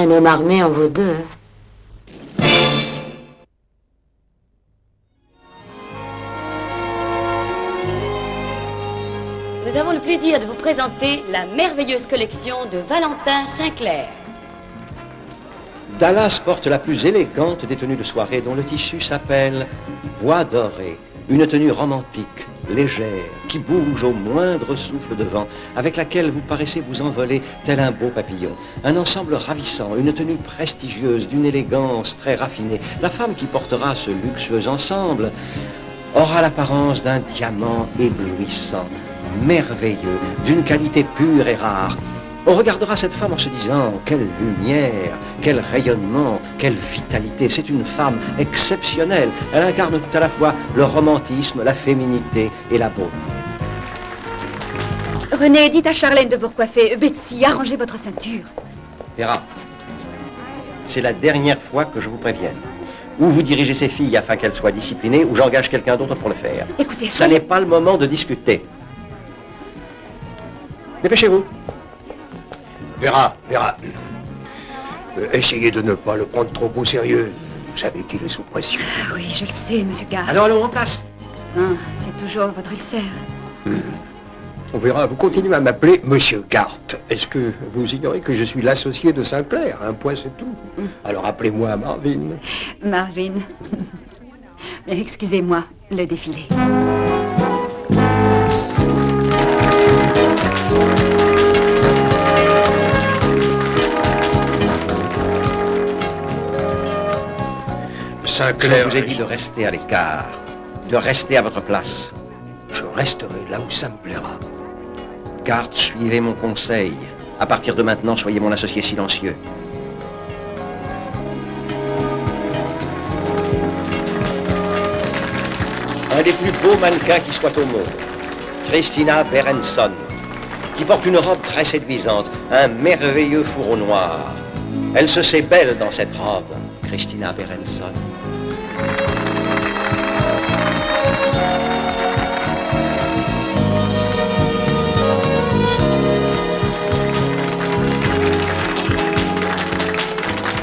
Un homme armé en vaut deux. Nous avons le plaisir de vous présenter la merveilleuse collection de Valentin Sinclair. Dallas porte la plus élégante des tenues de soirée dont le tissu s'appelle bois doré. Une tenue romantique, légère, qui bouge au moindre souffle de vent, avec laquelle vous paraissez vous envoler tel un beau papillon. Un ensemble ravissant, une tenue prestigieuse, d'une élégance très raffinée. La femme qui portera ce luxueux ensemble aura l'apparence d'un diamant éblouissant, merveilleux, d'une qualité pure et rare. On regardera cette femme en se disant, quelle lumière, quel rayonnement, quelle vitalité. C'est une femme exceptionnelle. Elle incarne tout à la fois le romantisme, la féminité et la beauté. René, dites à Charlène de vous recoiffer. Betsy, arrangez votre ceinture. Vera, c'est la dernière fois que je vous prévienne. Ou vous dirigez ces filles afin qu'elles soient disciplinées, ou j'engage quelqu'un d'autre pour le faire. Écoutez, ça n'est pas le moment de discuter. Dépêchez-vous. Vera, essayez de ne pas le prendre trop au sérieux. Vous savez qu'il est sous pression. Ah oui, je le sais, monsieur Gard. Alors allons en place. C'est toujours votre ulcère. On verra, vous continuez à m'appeler Monsieur Gart. Est-ce que vous ignorez que je suis l'associé de Sinclair? Un point, c'est tout. Alors appelez-moi Marvin. Marvin. Mais excusez-moi, le défilé. Sinclair, je vous ai dit de rester à l'écart, de rester à votre place. Je resterai là où ça me plaira. Gart, suivez mon conseil. À partir de maintenant, soyez mon associé silencieux. Un des plus beaux mannequins qui soit au monde, Christina Berenson, qui porte une robe très séduisante, un merveilleux fourreau noir. Elle se sait belle dans cette robe, Christina Berenson.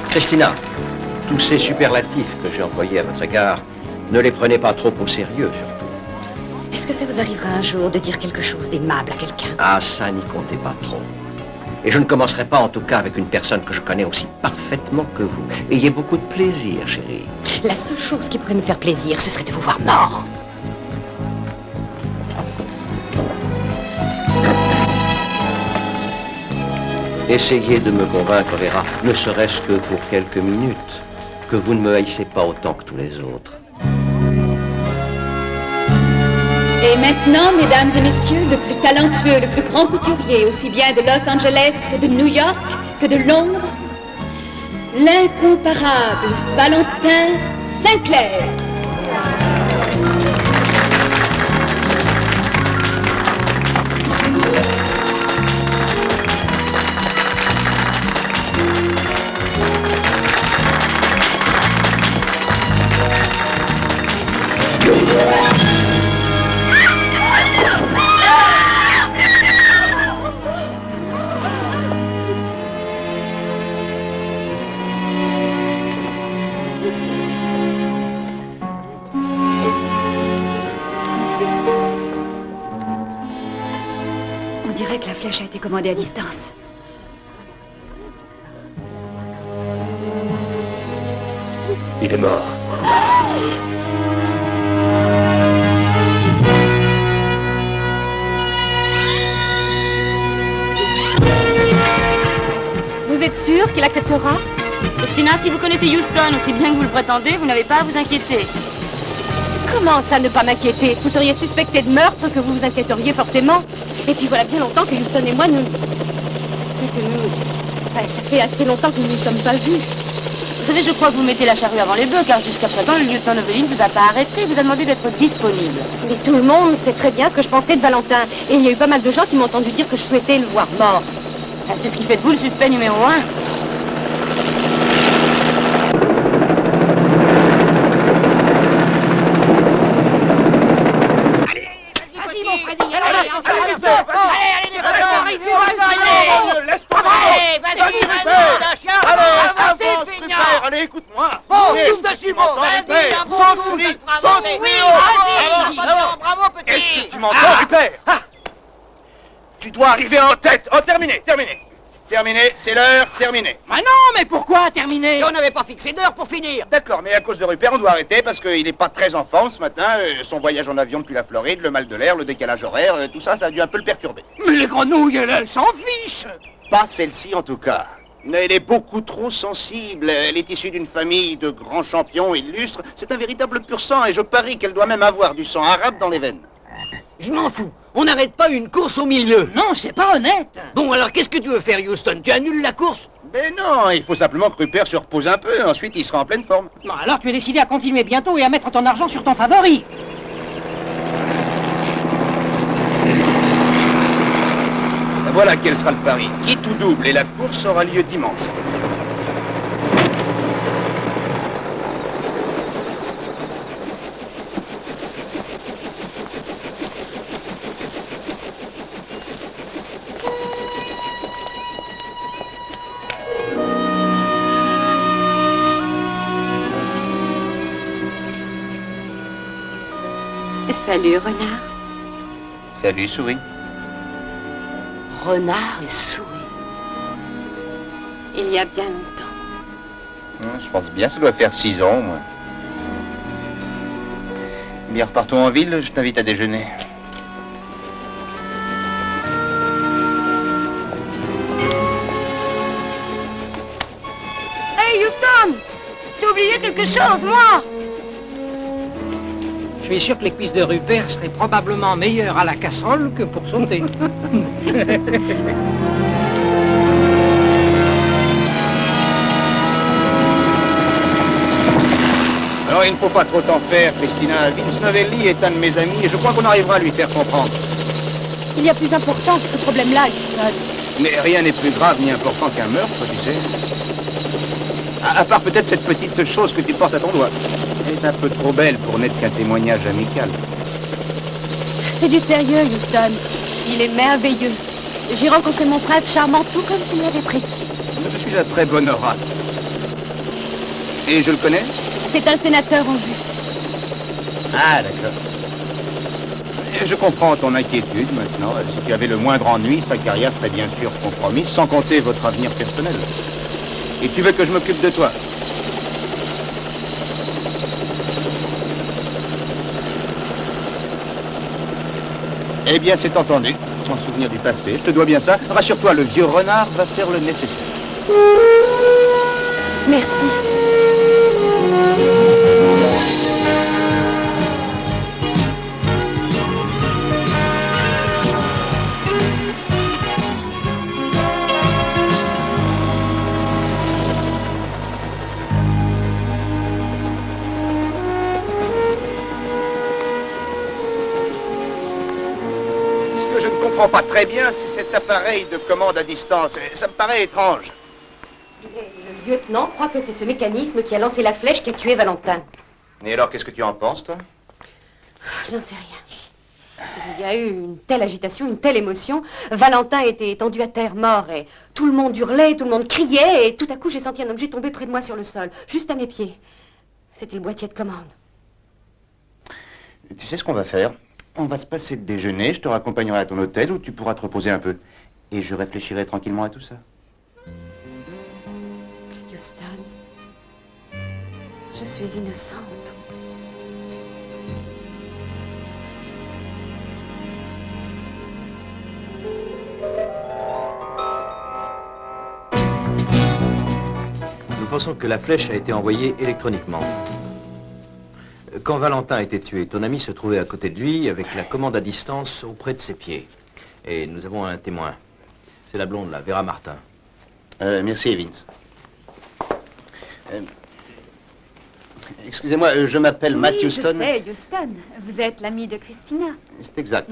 Christina, tous ces superlatifs que j'ai employés à votre égard, ne les prenez pas trop au sérieux, surtout. Est-ce que ça vous arrivera un jour de dire quelque chose d'aimable à quelqu'un? Ah, ça, n'y comptez pas trop. Et je ne commencerai pas, en tout cas, avec une personne que je connais aussi parfaitement que vous. Ayez beaucoup de plaisir, chérie. La seule chose qui pourrait me faire plaisir, ce serait de vous voir mort. Essayez de me convaincre, Vera, ne serait-ce que pour quelques minutes, que vous ne me haïssez pas autant que tous les autres. Et maintenant, mesdames et messieurs, le plus talentueux, le plus grand couturier, aussi bien de Los Angeles que de New York, que de Londres, l'incomparable Valentin Sinclair. On dirait que la flèche a été commandée à distance. Il est mort. Vous êtes sûr qu'il acceptera? Christina, si vous connaissez Houston aussi bien que vous le prétendez, vous n'avez pas à vous inquiéter. Comment ça, ne pas m'inquiéter? Vous seriez suspecté de meurtre, que vous vous inquiéteriez forcément. Et puis voilà bien longtemps que Houston et moi, ça fait assez longtemps que nous ne nous sommes pas vus. Vous savez, je crois que vous mettez la charrue avant les bœufs, car jusqu'à présent, le lieutenant Noveline ne vous a pas arrêté, il vous a demandé d'être disponible. Mais tout le monde sait très bien ce que je pensais de Valentin. Et il y a eu pas mal de gens qui m'ont entendu dire que je souhaitais le voir mort. C'est ce qui fait de vous le suspect numéro 1. Allez, Alors, allez, écoute-moi. Bon, Est-ce tous que dessus, tu bon, m'entends, vas-y, Rupert? un bon Saute, coup, Lee, ça fera saute. avancer. Oui, vas-y, bravo, petit. Est-ce que tu m'entends, Rupert? Tu dois arriver en tête. Oh, terminé, terminé. Terminé, c'est l'heure, terminé. Mais non, mais pourquoi terminer? On n'avait pas fixé d'heure pour finir. D'accord, mais à cause de Rupert, on doit arrêter parce qu'il n'est pas très en forme ce matin. Son voyage en avion depuis la Floride, le mal de l'air, le décalage horaire, tout ça, ça a dû un peu le perturber. Mais les grenouilles, elles s'en fichent. Pas celle-ci en tout cas. Elle est beaucoup trop sensible. Elle est issue d'une famille de grands champions illustres. C'est un véritable pur sang et je parie qu'elle doit même avoir du sang arabe dans les veines. Je m'en fous. On n'arrête pas une course au milieu. Non, c'est pas honnête. Bon, alors qu'est-ce que tu veux faire, Houston? Tu annules la course? Mais non, il faut simplement que Rupert se repose un peu. Ensuite, il sera en pleine forme. Bon, alors tu es décidé à continuer bientôt et à mettre ton argent sur ton favori. Voilà quel sera le pari. Qui tout double et la course aura lieu dimanche. Salut, renard. Salut, souris. Renard et souris. Il y a bien longtemps. Je pense bien, ça doit faire 6 ans, moi. Bien, repartons en ville, je t'invite à déjeuner. Hey, Houston! T'as oublié quelque chose, moi! Je suis sûr que les cuisses de Rupert seraient probablement meilleures à la casserole que pour sauter. Alors, il ne faut pas trop t'en faire, Christina. Vince Novelli est un de mes amis et je crois qu'on arrivera à lui faire comprendre. Il y a plus important que ce problème-là, Houston. Mais rien n'est plus grave ni important qu'un meurtre, tu sais. À part peut-être cette petite chose que tu portes à ton doigt. Elle est un peu trop belle pour n'être qu'un témoignage amical. C'est du sérieux, Houston. Il est merveilleux. J'ai rencontré mon prince charmant tout comme tu me l'avais prédit. Je suis un très bon oracle. Et je le connais? C'est un sénateur en vue. Ah, d'accord. Je comprends ton inquiétude maintenant. Si tu avais le moindre ennui, sa carrière serait bien sûr compromise, sans compter votre avenir personnel. Et tu veux que je m'occupe de toi? Eh bien, c'est entendu. Sans souvenir du passé, je te dois bien ça. Rassure-toi, le vieux renard va faire le nécessaire. Merci. Pas très bien, c'est cet appareil de commande à distance. Ça me paraît étrange. Le lieutenant croit que c'est ce mécanisme qui a lancé la flèche qui a tué Valentin. Et alors, qu'est-ce que tu en penses, toi? Je n'en sais rien. Il y a eu une telle agitation, une telle émotion. Valentin était étendu à terre, mort, et tout le monde hurlait, tout le monde criait, et tout à coup, j'ai senti un objet tomber près de moi sur le sol, juste à mes pieds. C'était le boîtier de commande. Tu sais ce qu'on va faire? On va se passer de déjeuner, je te raccompagnerai à ton hôtel où tu pourras te reposer un peu. Et je réfléchirai tranquillement à tout ça. Houston, je suis innocente. Nous pensons que la flèche a été envoyée électroniquement. Quand Valentin a été tué, ton ami se trouvait à côté de lui avec la commande à distance auprès de ses pieds. Et nous avons un témoin. C'est la blonde, là, Vera Martin. Merci, Vince. Excusez-moi, je m'appelle Matt Houston. Je sais, Houston. Vous êtes l'ami de Christina. C'est exact.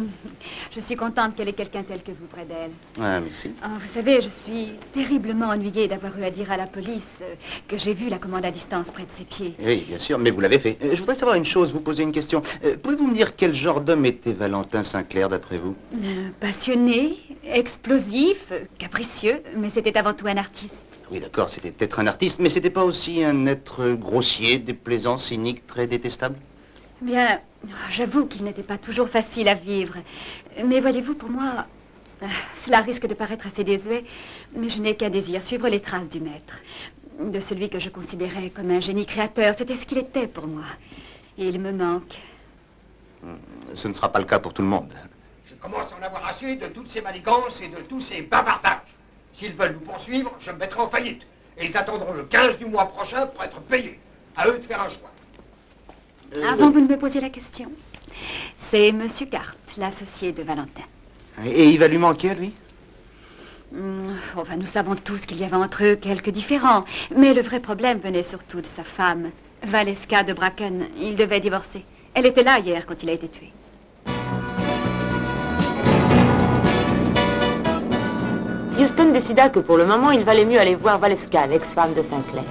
Je suis contente qu'elle ait quelqu'un tel que vous près d'elle. Ah, merci. Oh, vous savez, je suis terriblement ennuyée d'avoir eu à dire à la police que j'ai vu la commande à distance près de ses pieds. Oui, bien sûr, mais vous l'avez fait. Je voudrais savoir une chose, vous poser une question. Pouvez-vous me dire quel genre d'homme était Valentin Sinclair, d'après vous? Passionné, explosif, capricieux, mais c'était avant tout un artiste. Oui, d'accord, c'était peut-être un artiste, mais c'était pas aussi un être grossier, déplaisant, cynique, très détestable? Bien, j'avoue qu'il n'était pas toujours facile à vivre. Mais voyez-vous, pour moi, cela risque de paraître assez désuet, mais je n'ai qu'un désir, suivre les traces du maître. De celui que je considérais comme un génie créateur. C'était ce qu'il était pour moi. Et il me manque. Ce ne sera pas le cas pour tout le monde. Je commence à en avoir assez de toutes ces manigances et de tous ces bavardages. S'ils veulent nous poursuivre, je me mettrai en faillite. Et ils attendront le 15 du mois prochain pour être payés. À eux de faire un choix. Avant, vous ne me posiez la question. C'est Monsieur Gart, l'associé de Valentin. Et il va lui manquer à lui? Enfin, nous savons tous qu'il y avait entre eux quelques différends. Mais le vrai problème venait surtout de sa femme, Valeska de Bracken. Il devait divorcer. Elle était là hier quand il a été tué. Houston décida que pour le moment, il valait mieux aller voir Valeska, l'ex-femme de Sinclair.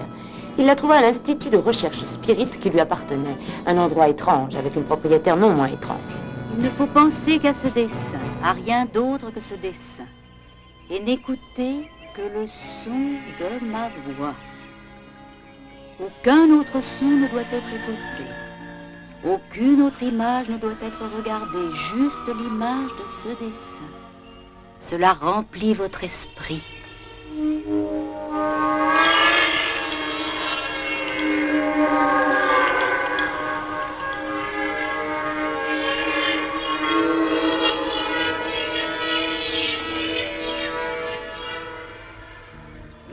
Il la trouva à l'Institut de recherche spirit qui lui appartenait, un endroit étrange, avec une propriétaire non moins étrange. Il ne faut penser qu'à ce dessin, à rien d'autre que ce dessin, et n'écouter que le son de ma voix. Aucun autre son ne doit être écouté. Aucune autre image ne doit être regardée, juste l'image de ce dessin. Cela remplit votre esprit.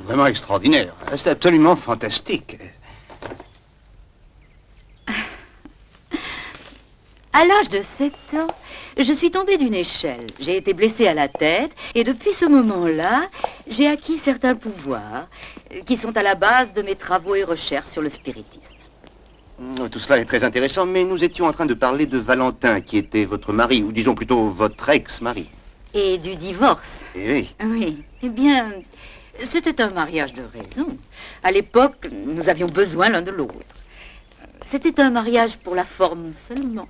Vraiment extraordinaire. C'est absolument fantastique. À l'âge de 7 ans, je suis tombée d'une échelle. J'ai été blessée à la tête et depuis ce moment-là, j'ai acquis certains pouvoirs qui sont à la base de mes travaux et recherches sur le spiritisme. Tout cela est très intéressant, mais nous étions en train de parler de Valentin, qui était votre mari, ou disons plutôt votre ex-mari. Et du divorce. Eh oui. Oui. Eh bien, c'était un mariage de raison. À l'époque, nous avions besoin l'un de l'autre. C'était un mariage pour la forme seulement.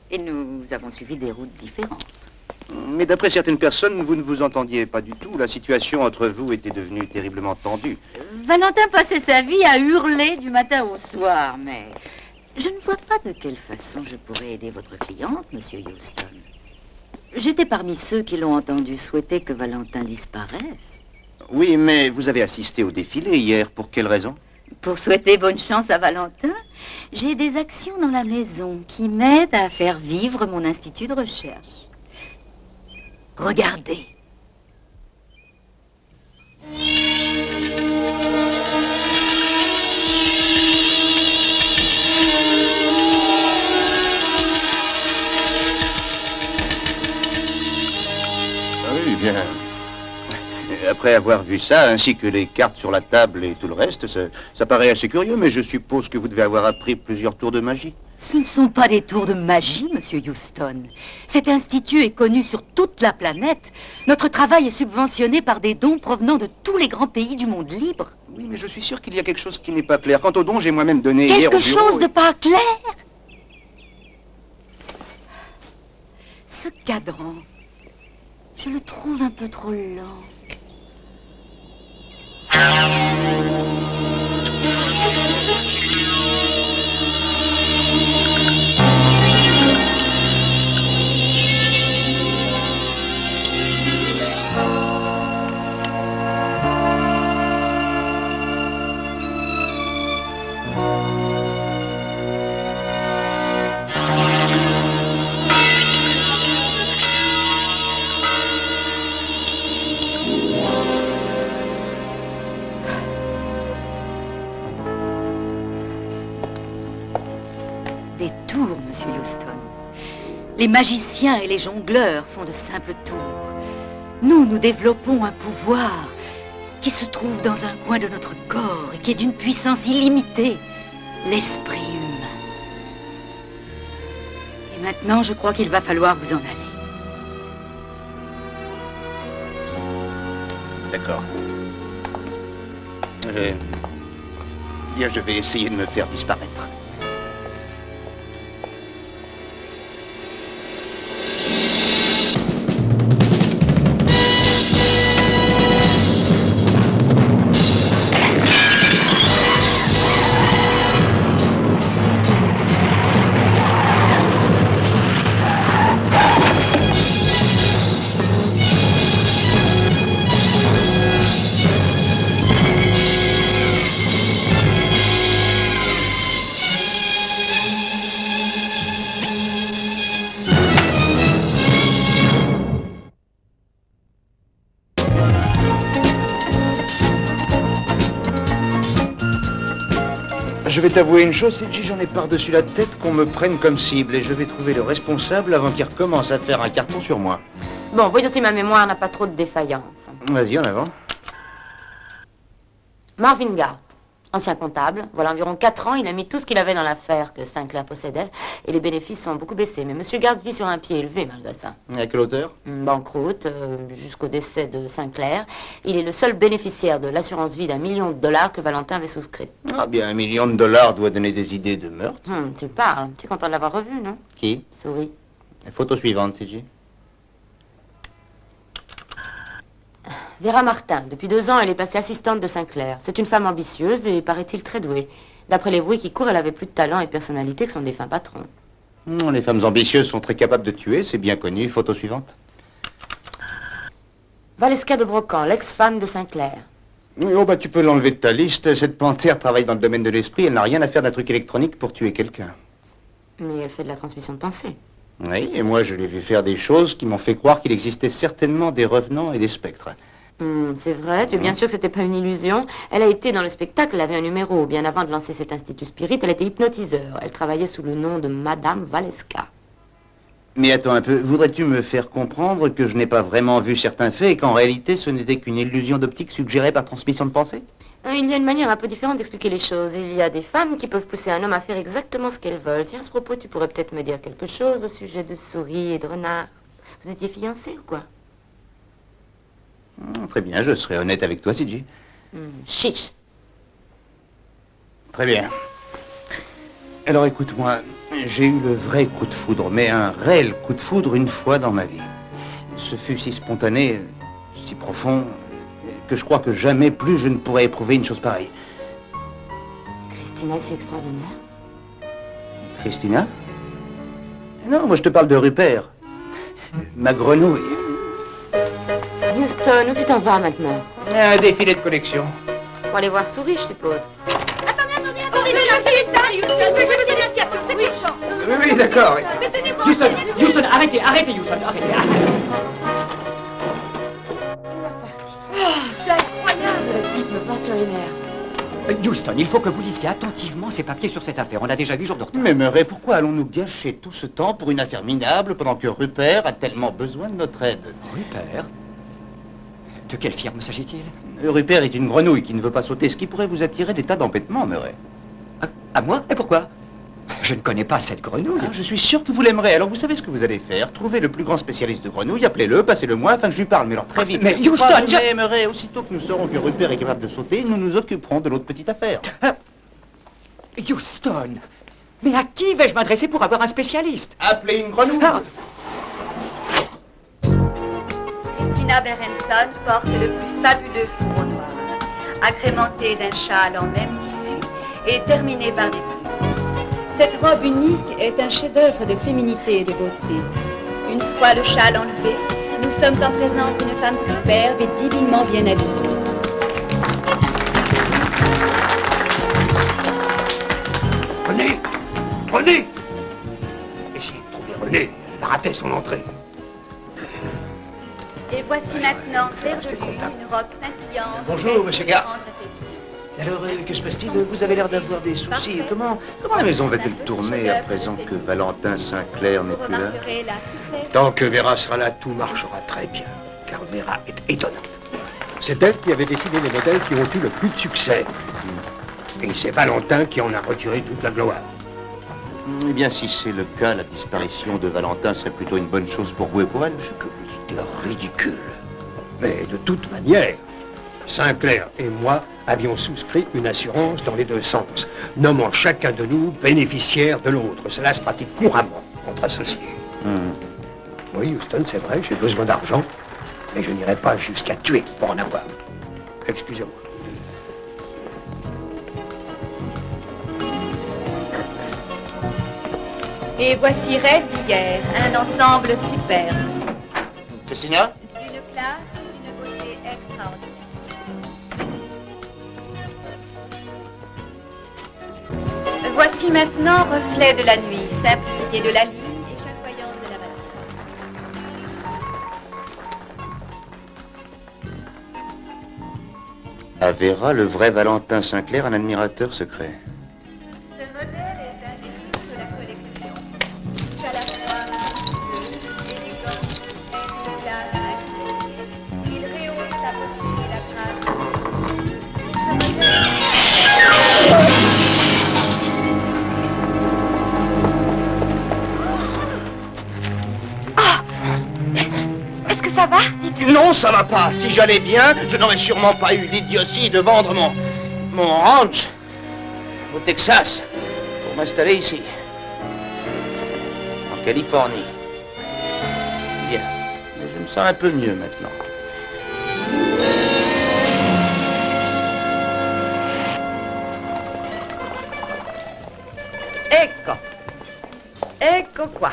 Et nous avons suivi des routes différentes. Mais d'après certaines personnes, vous ne vous entendiez pas du tout. La situation entre vous était devenue terriblement tendue. Valentin passait sa vie à hurler du matin au soir, mais je ne vois pas de quelle façon je pourrais aider votre cliente, Monsieur Houston. J'étais parmi ceux qui l'ont entendu souhaiter que Valentin disparaisse. Oui, mais vous avez assisté au défilé hier. Pour quelle raison? Pour souhaiter bonne chance à Valentin, j'ai des actions dans la maison qui m'aident à faire vivre mon institut de recherche. Regardez. Ah oui, bien. Après avoir vu ça, ainsi que les cartes sur la table et tout le reste, ça paraît assez curieux, mais je suppose que vous devez avoir appris plusieurs tours de magie. Ce ne sont pas des tours de magie, Monsieur Houston. Cet institut est connu sur toute la planète. Notre travail est subventionné par des dons provenant de tous les grands pays du monde libre. Oui, mais je suis sûr qu'il y a quelque chose qui n'est pas clair. Quant aux dons, j'ai moi-même donné hier au Quelque bureau, chose de pas clair? Ce cadran, je le trouve un peu trop lent. Des tours, Monsieur Houston. Les magiciens et les jongleurs font de simples tours. Nous développons un pouvoir qui se trouve dans un coin de notre corps et qui est d'une puissance illimitée, l'esprit humain. Et maintenant, je crois qu'il va falloir vous en aller. D'accord. Je vais essayer de me faire disparaître. Je vais t'avouer une chose, Siji, j'en ai par-dessus la tête qu'on me prenne comme cible et je vais trouver le responsable avant qu'il recommence à faire un carton sur moi. Bon, voyons si ma mémoire n'a pas trop de défaillance. Vas-y, en avant. Marvin Gart, ancien comptable. Voilà environ 4 ans, il a mis tout ce qu'il avait dans l'affaire que Sinclair possédait et les bénéfices sont beaucoup baissés. Mais Monsieur Gart vit sur un pied élevé malgré ça. À quelle hauteur? Banqueroute, jusqu'au décès de Sinclair. Il est le seul bénéficiaire de l'assurance vie d'1 million de dollars que Valentin avait souscrit. Ah bien, $1 million doit donner des idées de meurtre. Tu parles. Tu es content de l'avoir revu, non? Qui? Souris. Photo suivante, Siji. Vera Martin, depuis 2 ans, elle est passée assistante de Sinclair. C'est une femme ambitieuse et, paraît-il, très douée. D'après les bruits qui courent, elle avait plus de talent et de personnalité que son défunt patron. Les femmes ambitieuses sont très capables de tuer, c'est bien connu. Photo suivante. Valeska de Brocan, l'ex-femme de Sinclair. Oh bah tu peux l'enlever de ta liste. Cette panthère travaille dans le domaine de l'esprit. Elle n'a rien à faire d'un truc électronique pour tuer quelqu'un. Mais elle fait de la transmission de pensée. Oui, et moi je l'ai vu faire des choses qui m'ont fait croire qu'il existait certainement des revenants et des spectres. C'est vrai, tu es bien sûr que c'était pas une illusion. Elle a été dans le spectacle, elle avait un numéro. Bien avant de lancer cet institut spirit, elle était hypnotiseur. Elle travaillait sous le nom de Madame Valeska. Mais attends un peu, voudrais-tu me faire comprendre que je n'ai pas vraiment vu certains faits et qu'en réalité ce n'était qu'une illusion d'optique suggérée par transmission de pensée? Il y a une manière un peu différente d'expliquer les choses. Il y a des femmes qui peuvent pousser un homme à faire exactement ce qu'elles veulent. Tiens, à ce propos, tu pourrais peut-être me dire quelque chose au sujet de Souris et de Renard. Vous étiez fiancés ou quoi? Très bien, je serai honnête avec toi, Siji. Chiche. Très bien. Alors écoute-moi, j'ai eu le vrai coup de foudre, mais un réel coup de foudre une fois dans ma vie. Ce fut si spontané, si profond, que je crois que jamais plus je ne pourrais éprouver une chose pareille. Christina est si extraordinaire. Christina? Non, moi je te parle de Rupert. Ma grenouille. Houston, où tu t'en vas maintenant? Un défilé de collection. Pour aller voir Souris, je suppose. Attendez, mais c'est ça, Houston, mais je sais bien ce qu'il y a, c'est urgent. Oui, d'accord. Houston, arrêtez, Houston, arrêtez. C'est incroyable. Ce type me porte sur les nerfs. Houston, il faut que vous lisiez attentivement ces papiers sur cette affaire. On a déjà 8 jours de retard. Mais Murray, pourquoi allons-nous gâcher tout ce temps pour une affaire minable pendant que Rupert a tellement besoin de notre aide? Rupert? De quelle firme s'agit-il? Rupert est une grenouille qui ne veut pas sauter, ce qui pourrait vous attirer des tas d'embêtements, Murray. À moi? Et pourquoi? Je ne connais pas cette grenouille. Je suis sûr que vous l'aimerez. Alors vous savez ce que vous allez faire. Trouvez le plus grand spécialiste de grenouilles, appelez-le, passez-le moi afin que je lui parle. Mais alors très vite. Mais Houston, Murray, aussitôt que nous saurons que Rupert est capable de sauter, nous nous occuperons de l'autre petite affaire. Houston, mais à qui vais-je m'adresser pour avoir un spécialiste? Appelez une grenouille. Christina Berenson porte le plus fabuleux fourreau noir, agrémenté d'un châle en même tissu et terminé par des plumes. Cette robe unique est un chef-d'œuvre de féminité et de beauté. Une fois le châle enlevé, nous sommes en présence d'une femme superbe et divinement bien habillée. René! René! Essayez de trouver René, elle va rater son entrée. Et voici maintenant, clair de lune, une robe scintillante. Bonjour, monsieur Gart. grande réception. Alors, que se passe-t-il? Vous avez l'air d'avoir des soucis. Comment la maison va-t-elle tourner à présent que Valentin Sinclair n'est plus là? Remarquerez la souplesse. Tant que Vera sera là, tout marchera très bien, car Vera est étonnante. C'est elle qui avait dessiné les modèles qui ont eu le plus de succès. Et c'est Valentin qui en a retiré toute la gloire. Eh bien, si c'est le cas, la disparition de Valentin serait plutôt une bonne chose pour vous et pour elle. Ce que vous dites est ridicule. Mais de toute manière, Sinclair et moi avions souscrit une assurance dans les deux sens, nommant chacun de nous bénéficiaire de l'autre. Cela se pratique couramment entre associés. Oui, Houston, c'est vrai, j'ai besoin d'argent, mais je n'irai pas jusqu'à tuer pour en avoir. Excusez-moi. Et voici Rêve d'hier, un ensemble superbe. Christina? D'une classe, d'une beauté extraordinaire. Voici maintenant Reflet de la nuit, simplicité de la ligne et chatoyance de la balade. À Vera, le vrai Valentin Sinclair, un admirateur secret. pas. Si j'allais bien, je n'aurais sûrement pas eu l'idiotie de vendre mon ranch au Texas pour m'installer ici, en Californie. Bien, je me sens un peu mieux maintenant. Ecco qua.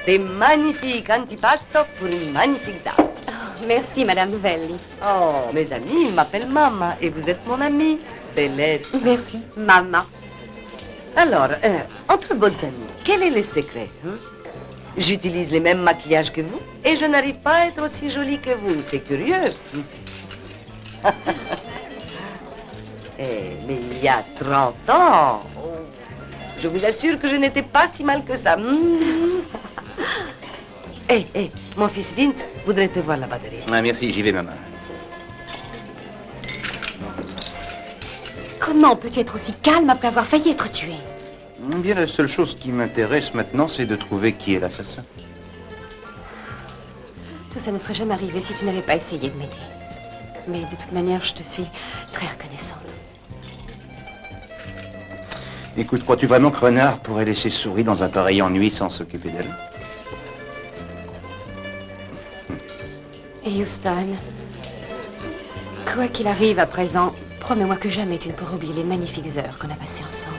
Des magnifiques antipasto pour une magnifique dame. Oh, merci, Madame Novelli. Oh, mes amis, ils m'appellent Mama et vous êtes mon amie. Bellette. Merci, Mama. Alors, entre bonnes amies, quel est le secret hein? J'utilise les mêmes maquillages que vous et je n'arrive pas à être aussi jolie que vous. C'est curieux. Mais il y a 30 ans, je vous assure que je n'étais pas si mal que ça. Mon fils Vince voudrait te voir là-bas derrière. Ah, merci, j'y vais, maman. Comment peux-tu être aussi calme après avoir failli être tué? Bien, la seule chose qui m'intéresse maintenant, c'est de trouver qui est l'assassin. Tout ça ne serait jamais arrivé si tu n'avais pas essayé de m'aider. Mais de toute manière, je te suis très reconnaissante. Écoute, crois-tu vraiment que Renard pourrait laisser Souris dans un pareil ennui sans s'occuper d'elle? Et Houston, quoi qu'il arrive à présent, promets-moi que jamais tu ne pourras oublier les magnifiques heures qu'on a passées ensemble.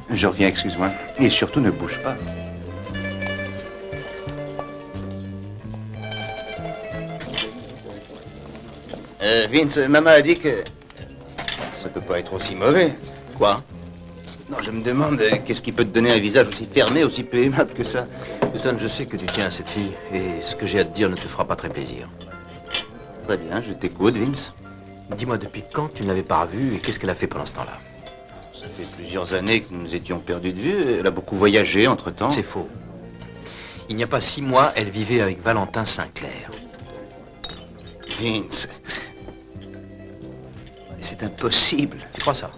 Je reviens, excuse-moi. Et surtout, ne bouge pas. Vince, maman a dit que ça peut pas être aussi mauvais. Quoi? Non, je me demande qu'est-ce qui peut te donner un visage aussi fermé, aussi peu aimable que ça. Houston, je sais que tu tiens à cette fille et ce que j'ai à te dire ne te fera pas très plaisir. Très bien, je t'écoute, Vince. Dis-moi, depuis quand tu ne l'avais pas revue et qu'est-ce qu'elle a fait pendant ce temps-là? Ça fait plusieurs années que nous étions perdus de vue. Elle a beaucoup voyagé entre-temps. C'est faux. Il n'y a pas 6 mois, elle vivait avec Valentin Sinclair. Vince... C'est impossible. Tu crois ça?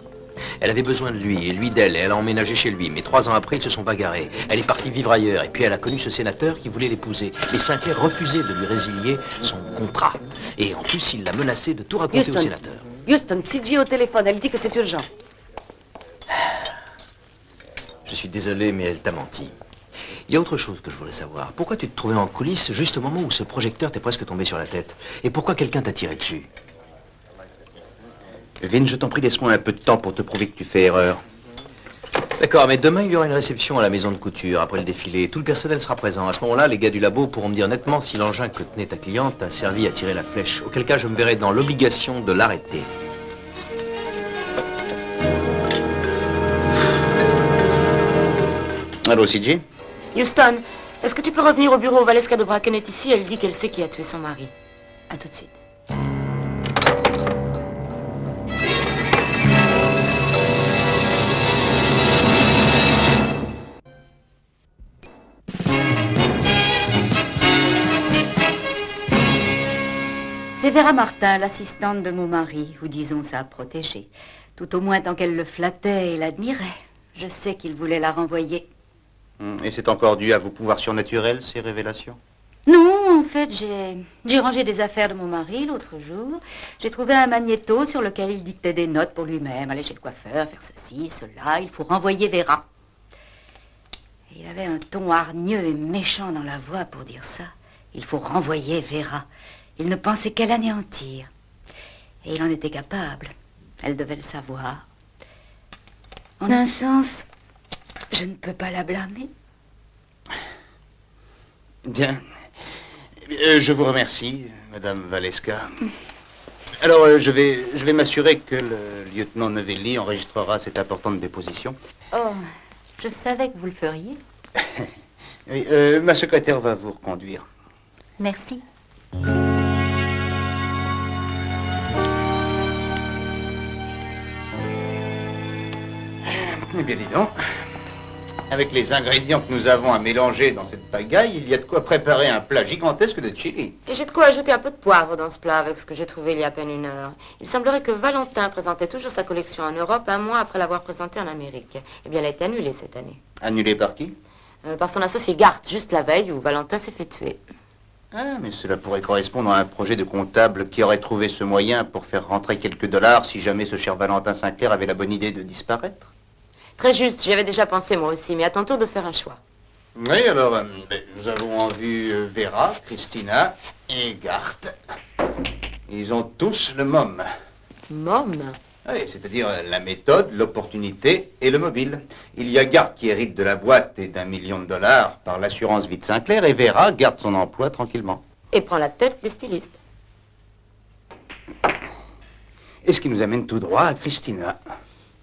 Elle avait besoin de lui, et lui d'elle, et elle a emménagé chez lui. Mais 3 ans après, ils se sont bagarrés. Elle est partie vivre ailleurs, et puis elle a connu ce sénateur qui voulait l'épouser. Mais Sinclair refusait de lui résilier son contrat. Et en plus, il l'a menacé de tout raconter au sénateur. Houston, CJ au téléphone, elle dit que c'est urgent. Je suis désolé, mais elle t'a menti. Il y a autre chose que je voudrais savoir. Pourquoi tu te trouvais en coulisses juste au moment où ce projecteur t'est presque tombé sur la tête? Et pourquoi quelqu'un t'a tiré dessus? Vin, je t'en prie, laisse-moi un peu de temps pour te prouver que tu fais erreur. D'accord, mais demain, il y aura une réception à la maison de couture, après le défilé. Tout le personnel sera présent. À ce moment-là, les gars du labo pourront me dire nettement si l'engin que tenait ta cliente a servi à tirer la flèche. Auquel cas, je me verrai dans l'obligation de l'arrêter. Allô, CJ? Houston, est-ce que tu peux revenir au bureau? Valeska de Bracken est ici, elle dit qu'elle sait qui a tué son mari. À tout de suite. C'est Vera Martin, l'assistante de mon mari, ou disons sa protégée. Tout au moins tant qu'elle le flattait et l'admirait. Je sais qu'il voulait la renvoyer. Et c'est encore dû à vos pouvoirs surnaturels, ces révélations? Non, en fait, j'ai rangé des affaires de mon mari l'autre jour. J'ai trouvé un magnéto sur lequel il dictait des notes pour lui-même. Aller chez le coiffeur, faire ceci, cela. Il faut renvoyer Vera. Et il avait un ton hargneux et méchant dans la voix pour dire ça. Il faut renvoyer Vera. Il ne pensait qu'à l'anéantir. Et il en était capable. Elle devait le savoir. En un sens, je ne peux pas la blâmer. Bien. Je vous remercie, Madame Valeska. Alors, je vais m'assurer que le lieutenant Novelli enregistrera cette importante déposition. Oh, je savais que vous le feriez. Oui, ma secrétaire va vous reconduire. Merci. Eh bien, dis donc. Avec les ingrédients que nous avons à mélanger dans cette pagaille, il y a de quoi préparer un plat gigantesque de chili. Et j'ai de quoi ajouter un peu de poivre dans ce plat avec ce que j'ai trouvé il y a à peine une heure. Il semblerait que Valentin présentait toujours sa collection en Europe un mois après l'avoir présentée en Amérique. Eh bien, elle a été annulée cette année. Annulée par qui? Par son associé Garth, juste la veille où Valentin s'est fait tuer. Ah, mais cela pourrait correspondre à un projet de comptable qui aurait trouvé ce moyen pour faire rentrer quelques dollars si jamais ce cher Valentin Sinclair avait la bonne idée de disparaître. Très juste, j'y avais déjà pensé moi aussi, mais à ton tour de faire un choix. Oui, alors, nous avons en vue Vera, Christina et Garth. Ils ont tous le MOM. MOM? Oui, c'est-à-dire la méthode, l'opportunité et le mobile. Il y a Garth qui hérite de la boîte et d'1 million de dollars par l'assurance vie de Sinclair, et Vera garde son emploi tranquillement. Et prend la tête des stylistes. Et ce qui nous amène tout droit à Christina.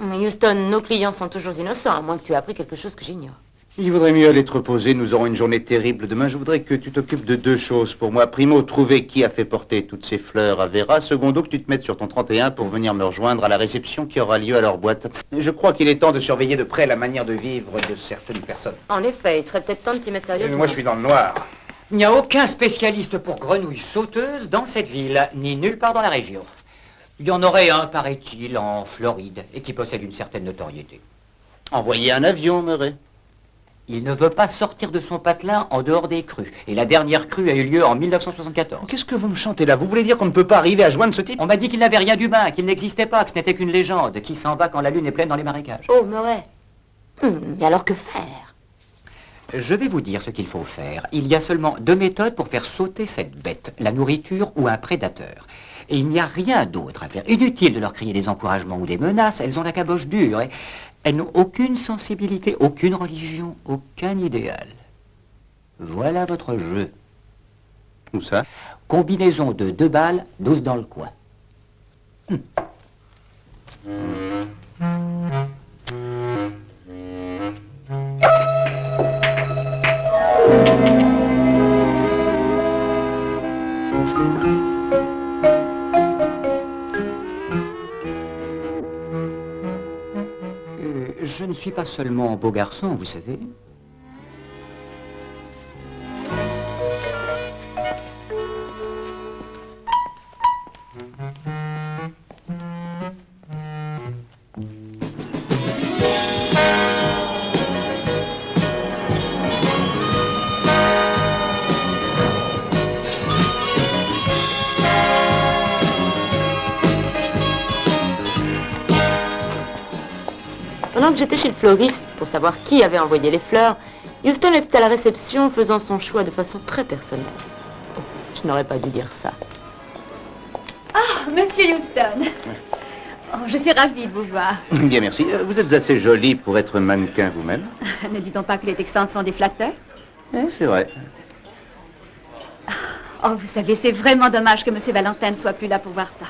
Houston, nos clients sont toujours innocents, à moins que tu aies appris quelque chose que j'ignore. Il vaudrait mieux aller te reposer, nous aurons une journée terrible demain. Je voudrais que tu t'occupes de 2 choses pour moi. Primo, trouver qui a fait porter toutes ces fleurs à Vera. Secondo, que tu te mettes sur ton 31 pour venir me rejoindre à la réception qui aura lieu à leur boîte. Je crois qu'il est temps de surveiller de près la manière de vivre de certaines personnes. En effet, il serait peut-être temps de t'y mettre sérieusement. Moi, je suis dans le noir. Il n'y a aucun spécialiste pour grenouilles sauteuses dans cette ville, ni nulle part dans la région. Il y en aurait un, paraît-il, en Floride, et qui possède une certaine notoriété. Envoyez un avion, Murray. Il ne veut pas sortir de son patelin en dehors des crues. Et la dernière crue a eu lieu en 1974. Qu'est-ce que vous me chantez là? Vous voulez dire qu'on ne peut pas arriver à joindre ce type? On m'a dit qu'il n'avait rien d'humain, qu'il n'existait pas, que ce n'était qu'une légende, qui s'en va quand la lune est pleine dans les marécages. Oh, Murray. Mais alors que faire? Je vais vous dire ce qu'il faut faire. Il y a seulement 2 méthodes pour faire sauter cette bête, la nourriture ou un prédateur. Et il n'y a rien d'autre à faire. Inutile de leur crier des encouragements ou des menaces, elles ont la caboche dure et elles n'ont aucune sensibilité, aucune religion, aucun idéal. Voilà votre jeu. Où ça? Combinaison de 2 balles, 12 dans le coin. Je ne suis pas seulement beau garçon, vous savez. Pendant que j'étais chez le fleuriste pour savoir qui avait envoyé les fleurs, Houston était à la réception faisant son choix de façon très personnelle. Oh, je n'aurais pas dû dire ça. Ah, monsieur Houston. Oh, je suis ravie de vous voir. Bien, merci. Vous êtes assez jolie pour être mannequin vous-même. Ne dit-on pas que les Texans sont des flatteurs? Oui, c'est vrai. Oh, vous savez, c'est vraiment dommage que monsieur Valentin ne soit plus là pour voir ça.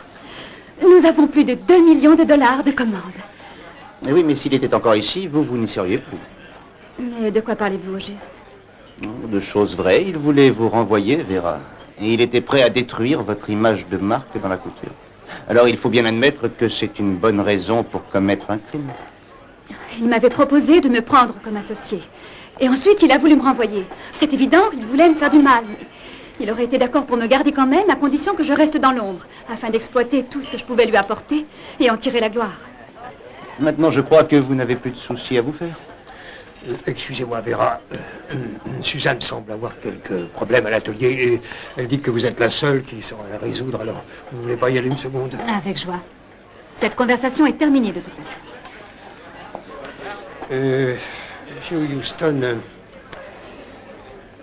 Nous avons plus de 2 millions de dollars de commandes. Eh oui, mais s'il était encore ici, vous n'y seriez plus. Mais de quoi parlez-vous au juste? De choses vraies. Il voulait vous renvoyer, Vera. Et il était prêt à détruire votre image de marque dans la couture. Alors il faut bien admettre que c'est une bonne raison pour commettre un crime. Il m'avait proposé de me prendre comme associé. Et ensuite, il a voulu me renvoyer. C'est évident, il voulait me faire du mal. Il aurait été d'accord pour me garder quand même, à condition que je reste dans l'ombre, afin d'exploiter tout ce que je pouvais lui apporter et en tirer la gloire. Maintenant, je crois que vous n'avez plus de soucis à vous faire. Excusez-moi, Vera. Suzanne semble avoir quelques problèmes à l'atelier et elle dit que vous êtes la seule qui saura la résoudre. Alors, vous voulez pas y aller une seconde? Avec joie. Cette conversation est terminée de toute façon. Monsieur Houston,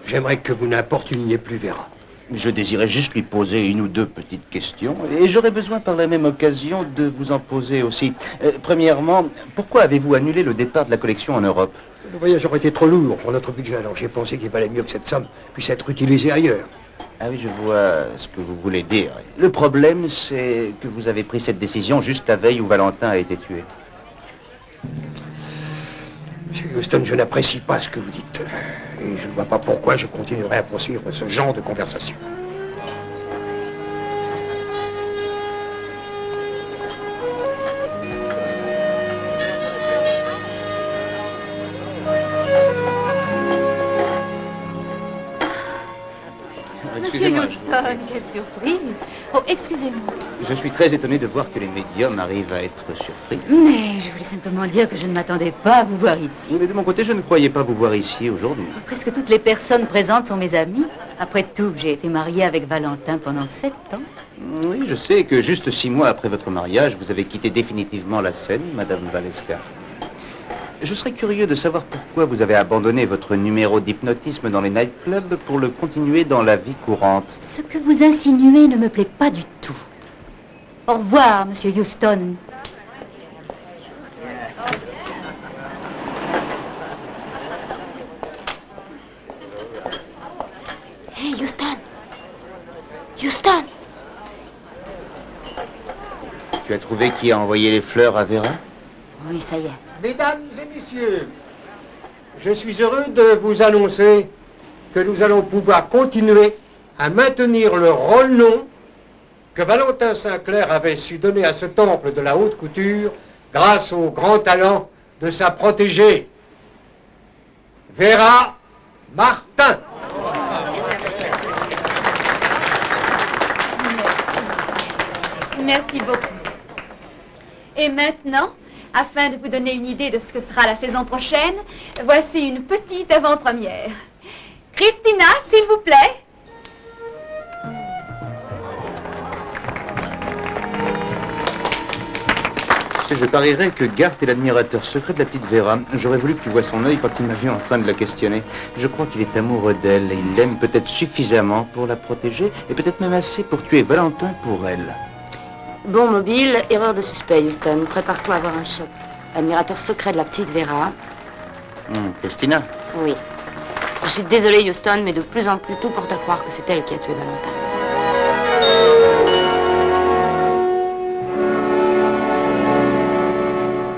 j'aimerais que vous n'importuniez plus Vera. Je désirais juste lui poser 1 ou 2 petites questions, et j'aurais besoin par la même occasion de vous en poser aussi. Premièrement, pourquoi avez-vous annulé le départ de la collection en Europe? Le voyage aurait été trop lourd pour notre budget, alors j'ai pensé qu'il valait mieux que cette somme puisse être utilisée ailleurs. Ah oui, je vois ce que vous voulez dire. Le problème, c'est que vous avez pris cette décision juste la veille où Valentin a été tué. Monsieur Houston, je n'apprécie pas ce que vous dites. Et je ne vois pas pourquoi je continuerai à poursuivre ce genre de conversation. Monsieur excusez-moi. Houston, quelle surprise. Oh, excusez-moi. Je suis très étonné de voir que les médiums arrivent à être surpris. Mais je voulais simplement dire que je ne m'attendais pas à vous voir ici. Mais de mon côté, je ne croyais pas vous voir ici aujourd'hui. Presque toutes les personnes présentes sont mes amies. Après tout, j'ai été mariée avec Valentin pendant 7 ans. Oui, je sais que juste 6 mois après votre mariage, vous avez quitté définitivement la scène, Madame Valeska. Je serais curieux de savoir pourquoi vous avez abandonné votre numéro d'hypnotisme dans les nightclubs pour le continuer dans la vie courante. Ce que vous insinuez ne me plaît pas du tout. Au revoir, Monsieur Houston. Hey, Houston. Houston. Tu as trouvé qui a envoyé les fleurs à Vera? Oui, ça y est. Mesdames et messieurs, je suis heureux de vous annoncer que nous allons pouvoir continuer à maintenir le renom que Valentin Sinclair avait su donner à ce temple de la haute couture grâce au grand talent de sa protégée, Vera Martin. Merci beaucoup. Et maintenant, afin de vous donner une idée de ce que sera la saison prochaine, voici une petite avant-première. Christina, s'il vous plaît. Tu sais, je parierais que Gart est l'admirateur secret de la petite Vera. J'aurais voulu que tu vois son œil quand il m'a vu en train de la questionner. Je crois qu'il est amoureux d'elle et il l'aime peut-être suffisamment pour la protéger et peut-être même assez pour tuer Valentin pour elle. Bon, Mobile, erreur de suspect, Houston. Prépare-toi à avoir un choc. Admirateur secret de la petite Vera. Christina? Oui. Je suis désolée, Houston, mais de plus en plus tout porte à croire que c'est elle qui a tué Valentin.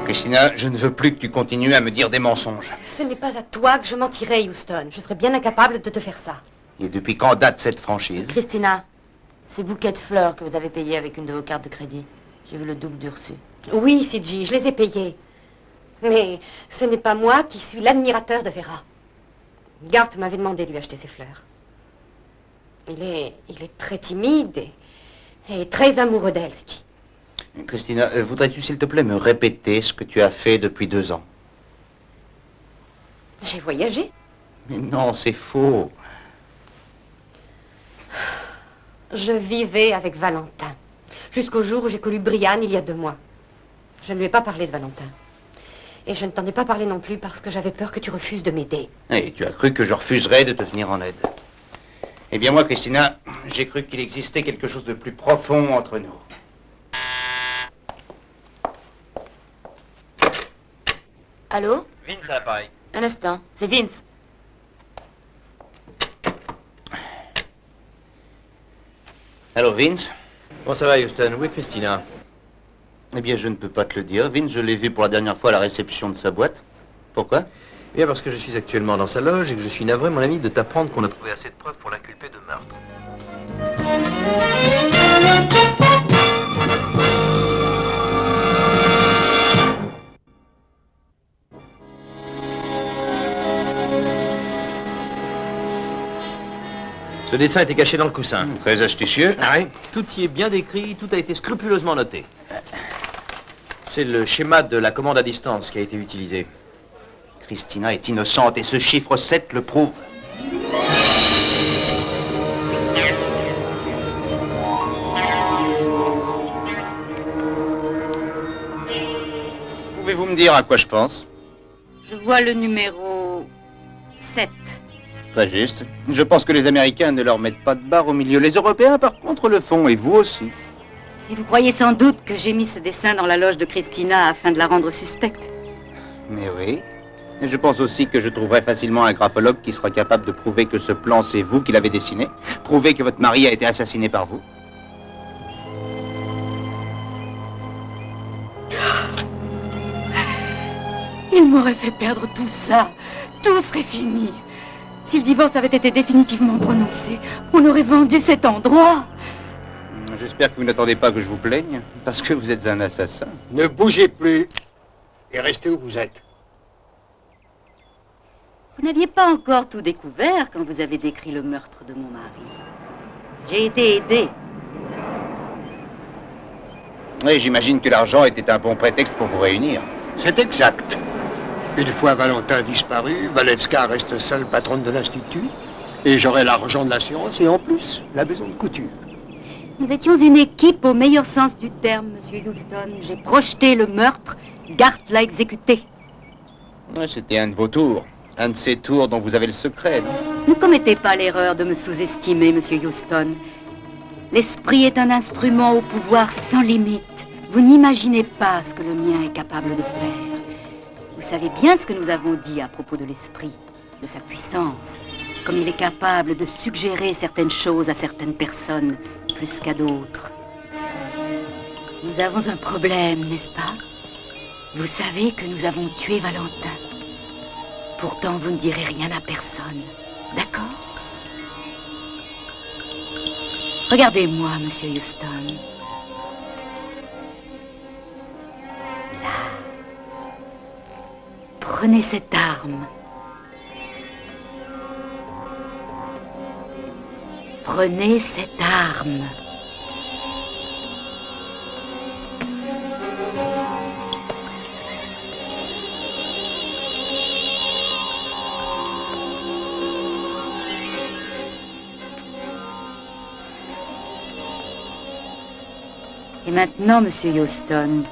Christina, je ne veux plus que tu continues à me dire des mensonges. Ce n'est pas à toi que je mentirais, Houston. Je serais bien incapable de te faire ça. Et depuis quand date cette franchise? Christina, ces bouquets de fleurs que vous avez payés avec une de vos cartes de crédit, j'ai vu le double du reçu. Oui, CG, je les ai payés. Mais ce n'est pas moi qui suis l'admirateur de Vera. Gart m'avait demandé de lui acheter ces fleurs. Il est très timide et très amoureux d'elle, CG. Christina, voudrais-tu s'il te plaît me répéter ce que tu as fait depuis 2 ans? J'ai voyagé. Mais non, c'est faux. Je vivais avec Valentin. Jusqu'au jour où j'ai connu Brian il y a 2 mois. Je ne lui ai pas parlé de Valentin. Et je ne t'en ai pas parlé non plus parce que j'avais peur que tu refuses de m'aider. Et tu as cru que je refuserais de te venir en aide. Eh bien moi, Christina, j'ai cru qu'il existait quelque chose de plus profond entre nous. Allô? Vince à l'appareil. Un instant, c'est Vince. Allô, Vince? Bon, ça va, Houston. Où est Christina? Eh bien, je ne peux pas te le dire. Vince, je l'ai vu pour la dernière fois à la réception de sa boîte. Pourquoi? Bien, parce que je suis actuellement dans sa loge et que je suis navré, mon ami, de t'apprendre qu'on a trouvé assez de preuves pour l'inculper de meurtre. Ce dessin était caché dans le coussin. Très astucieux. Ah oui. Tout y est bien décrit, tout a été scrupuleusement noté. C'est le schéma de la commande à distance qui a été utilisé. Christina est innocente et ce chiffre 7 le prouve. Pouvez-vous me dire à quoi je pense? Je vois le numéro 7. Très juste. Je pense que les Américains ne leur mettent pas de barre au milieu. Les Européens, par contre, le font, et vous aussi. Et vous croyez sans doute que j'ai mis ce dessin dans la loge de Christina afin de la rendre suspecte? Mais oui. Et je pense aussi que je trouverai facilement un graphologue qui sera capable de prouver que ce plan, c'est vous qui l'avez dessiné. Prouver que votre mari a été assassiné par vous. Il m'aurait fait perdre tout ça. Tout serait fini. Si le divorce avait été définitivement prononcé, on aurait vendu cet endroit. J'espère que vous n'attendez pas que je vous plaigne, parce que vous êtes un assassin. Ne bougez plus et restez où vous êtes. Vous n'aviez pas encore tout découvert quand vous avez décrit le meurtre de mon mari. J'ai été aidée. Oui, j'imagine que l'argent était un bon prétexte pour vous réunir. C'est exact. Une fois Valentin disparu, Walewska reste seule patronne de l'Institut. Et j'aurai l'argent de l'assurance et en plus, la maison de couture. Nous étions une équipe au meilleur sens du terme, Monsieur Houston. J'ai projeté le meurtre, Gart l'a exécuté. Ouais, c'était un de vos tours. Un de ces tours dont vous avez le secret, non? Ne commettez pas l'erreur de me sous-estimer, Monsieur Houston. L'esprit est un instrument au pouvoir sans limite. Vous n'imaginez pas ce que le mien est capable de faire. Vous savez bien ce que nous avons dit à propos de l'esprit, de sa puissance, comme il est capable de suggérer certaines choses à certaines personnes, plus qu'à d'autres. Nous avons un problème, n'est-ce pas? Vous savez que nous avons tué Valentin. Pourtant, vous ne direz rien à personne, d'accord? Regardez-moi, Monsieur Houston. Là. Prenez cette arme. Prenez cette arme. Et maintenant, Monsieur Houston,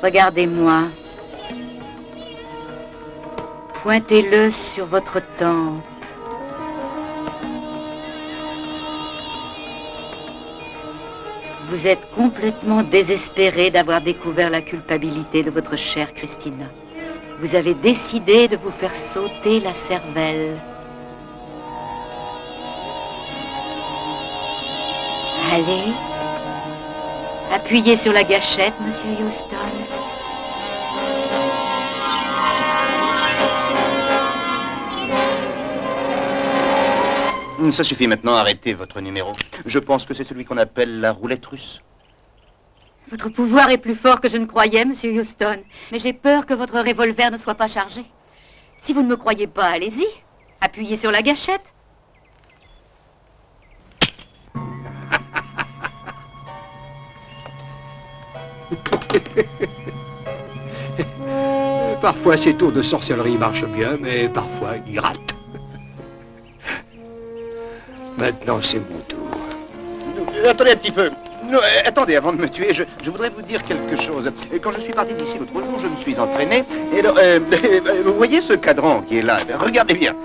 regardez-moi. Pointez-le sur votre tempe. Vous êtes complètement désespéré d'avoir découvert la culpabilité de votre chère Christina. Vous avez décidé de vous faire sauter la cervelle. Allez. Appuyez sur la gâchette, Monsieur Houston. Ça suffit maintenant, arrêtez votre numéro. Je pense que c'est celui qu'on appelle la roulette russe. Votre pouvoir est plus fort que je ne croyais, Monsieur Houston. Mais j'ai peur que votre revolver ne soit pas chargé. Si vous ne me croyez pas, allez-y. Appuyez sur la gâchette. Parfois, ces tours de sorcellerie marchent bien, mais parfois, ils ratent. Maintenant, c'est mon tour. Attendez un petit peu. Non, attendez, avant de me tuer, je voudrais vous dire quelque chose. Quand je suis parti d'ici l'autre jour, je me suis entraîné. Et alors, vous voyez ce cadran qui est là? Regardez bien.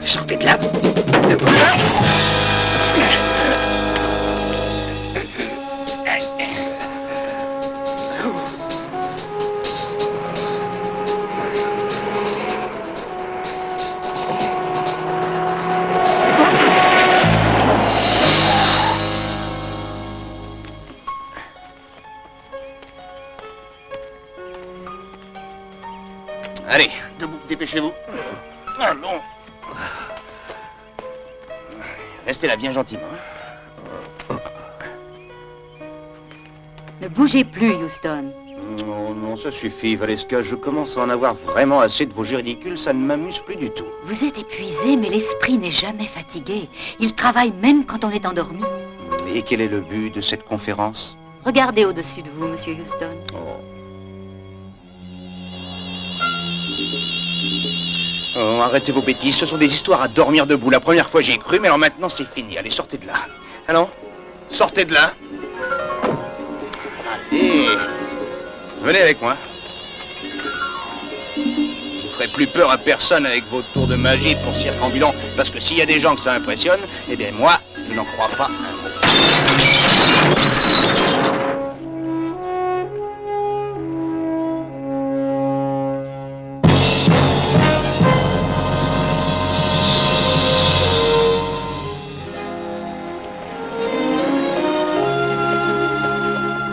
Sortez de là. Allez, debout, dépêchez-vous. Allons. Restez là bien gentiment. Ne bougez plus, Houston. Non, non, ça suffit, Walewska. Je commence à en avoir vraiment assez de vos jeux ridicules. Ça ne m'amuse plus du tout. Vous êtes épuisé, mais l'esprit n'est jamais fatigué. Il travaille même quand on est endormi. Et quel est le but de cette conférence? Regardez au-dessus de vous, monsieur Houston. Oh, arrêtez vos bêtises, ce sont des histoires à dormir debout. La première fois j'y ai cru, mais alors maintenant c'est fini. Allez, sortez de là. Allons, sortez de là. Allez, venez avec moi. Vous ne ferez plus peur à personne avec vos tours de magie pour circambulant, parce que s'il y a des gens que ça impressionne, eh bien moi, je n'en crois pas un mot.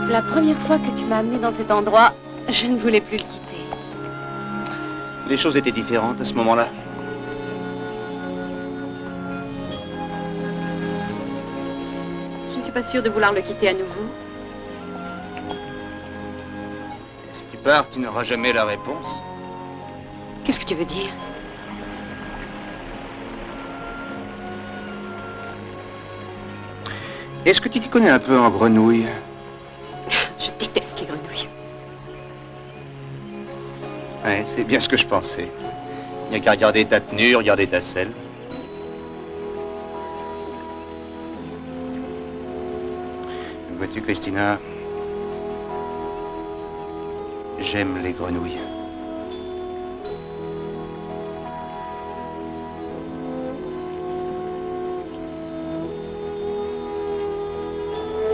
La première fois que tu m'as amené dans cet endroit, je ne voulais plus le quitter. Les choses étaient différentes à ce moment-là. Je ne suis pas sûre de vouloir le quitter à nouveau. Si tu pars, tu n'auras jamais la réponse. Qu'est-ce que tu veux dire? Est-ce que tu t'y connais un peu en grenouille? Je déteste les grenouilles. Ouais, c'est bien ce que je pensais. Il n'y a qu'à regarder ta tenue, regarder ta selle. Vois-tu, Christina, j'aime les grenouilles.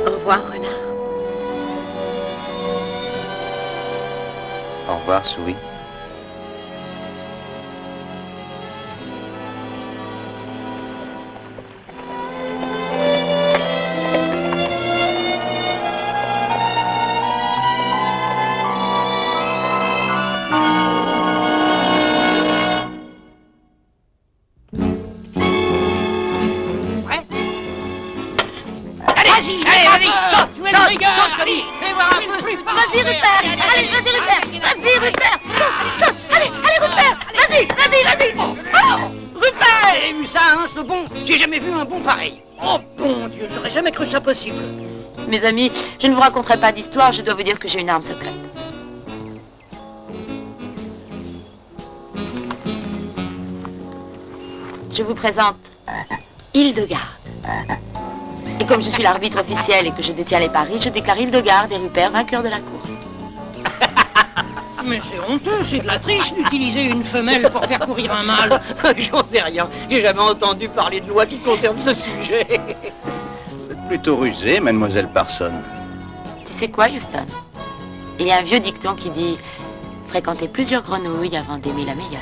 Au revoir, renard. Au revoir, souris. Vas-y, Rupert! Allez, vas-y, Rupert! Vas-y, Rupert! Saute! Allez, Rupert! Vas-y! Oh, Rupert! J'ai vu ça, hein, ce bond. J'ai jamais vu un bond pareil. Oh, bon Dieu, j'aurais jamais cru ça possible. Mes amis, je ne vous raconterai pas d'histoire, je dois vous dire que j'ai une arme secrète. Je vous présente Hildegarde. Et comme je suis l'arbitre officiel et que je détiens les paris, je déclare Hildegarde et Rupert vainqueurs de la course. Mais c'est honteux, c'est de la triche d'utiliser une femelle pour faire courir un mâle. J'en sais rien, j'ai jamais entendu parler de loi qui concerne ce sujet. Vous êtes plutôt rusée, mademoiselle Parson. Tu sais quoi, Houston? Il y a un vieux dicton qui dit « Fréquenter plusieurs grenouilles avant d'aimer la meilleure ».